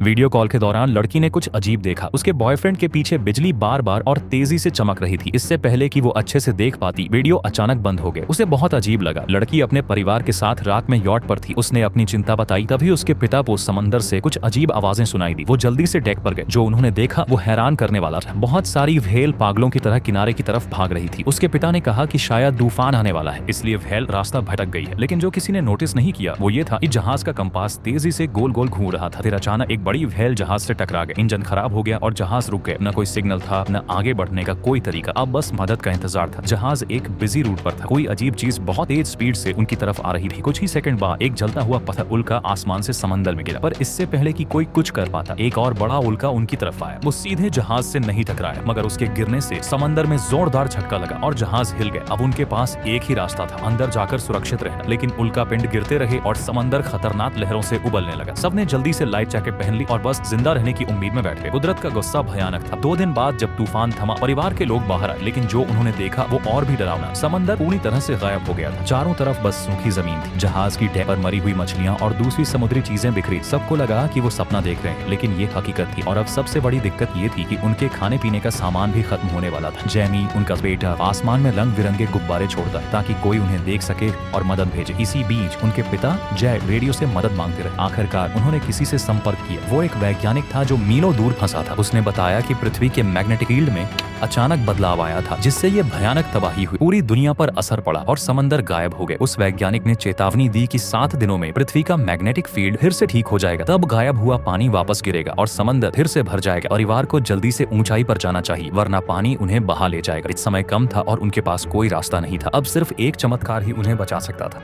Video call के दौरान लड़की ने कुछ अजीब देखा। उसके बॉयफ्रेंड के पीछे बिजली बार बार और तेजी से चमक रही थी। इससे पहले कि वो अच्छे से देख पाती, वीडियो अचानक बंद हो गए। उसे बहुत अजीब लगा। लड़की अपने परिवार के साथ रात में यॉट पर थी। उसने अपनी चिंता बताई। तभी उसके पिता को समंदर से कुछ अजीब आवाजें सुनाई दी। वो जल्दी से डेक पर गए। जो उन्होंने देखा वो हैरान करने वाला था। बहुत सारी व्हेल पागलों की तरह किनारे की तरफ भाग रही थी। उसके पिता ने कहा कि शायद तूफान आने वाला है, इसलिए व्हेल रास्ता भटक गई है। लेकिन जो किसी ने नोटिस नहीं किया वो ये था कि जहाज का कंपास तेजी से गोल गोल घूम रहा था। फिर अचानक एक बड़ी व्हेल जहाज से टकरा गई। इंजन खराब हो गया और जहाज रुक गया। न कोई सिग्नल था, न आगे बढ़ने का कोई तरीका। अब बस मदद का इंतजार था। जहाज एक बिजी रूट पर था। कोई अजीब चीज बहुत तेज स्पीड से उनकी तरफ आ रही थी। कुछ ही सेकंड बाद एक जलता हुआ पत्थर उल्का आसमान से समंदर में गिरा। पर इससे पहले कि कोई कुछ कर पाता, एक और बड़ा उल्का उनकी तरफ आया। वो सीधे जहाज से नहीं टकराया, मगर उसके गिरने से समंदर में जोरदार झटका लगा और जहाज हिल गया। अब उनके पास एक ही रास्ता था, अंदर जाकर सुरक्षित रहना। लेकिन उल्का पिंड गिरते रहे और समंदर खतरनाक लहरों से उबलने लगा। सबने जल्दी से लाइफ जैकेट पहन ली और बस जिंदा रहने की उम्मीद में बैठ गए। कुदरत का गुस्सा भयानक था। 2 दिन बाद जब तूफान थमा, परिवार के लोग बाहर आए, लेकिन जो उन्होंने देखा वो और भी डरावना। समंदर पूरी तरह से गायब हो गया था। चारों तरफ बस सूखी जमीन थी। जहाज की डेक पर मरी हुई मछलियां और दूसरी समुद्री चीजें बिखरी। सबको लगा कि वो सपना देख रहे हैं, लेकिन ये हकीकत थी। और अब सबसे बड़ी दिक्कत ये थी कि उनके खाने पीने का सामान भी खत्म होने वाला था। जैमी, उनका बेटा, आसमान में रंग बिरंगे गुब्बारे छोड़ता है ताकि कोई उन्हें देख सके और मदद भेजे। इसी बीच उनके पिता जय रेडियो से मदद मांगते रहे। आखिरकार उन्होंने किसी से संपर्क किया। वो एक वैज्ञानिक था जो मीलों दूर फंसा था। उसने बताया कि पृथ्वी के मैग्नेटिक फील्ड में अचानक बदलाव आया था, जिससे ये भयानक तबाही हुई। पूरी दुनिया पर असर पड़ा और समंदर गायब हो गए। उस वैज्ञानिक ने चेतावनी दी कि 7 दिनों में पृथ्वी का मैग्नेटिक फील्ड फिर से ठीक हो जाएगा। तब गायब हुआ पानी वापस गिरेगा और समंदर फिर से भर जाएगा। परिवार को जल्दी से ऊंचाई पर जाना चाहिए, वरना पानी उन्हें बहा ले जाएगा। इस समय कम था और उनके पास कोई रास्ता नहीं था। अब सिर्फ एक चमत्कार ही उन्हें बचा सकता था।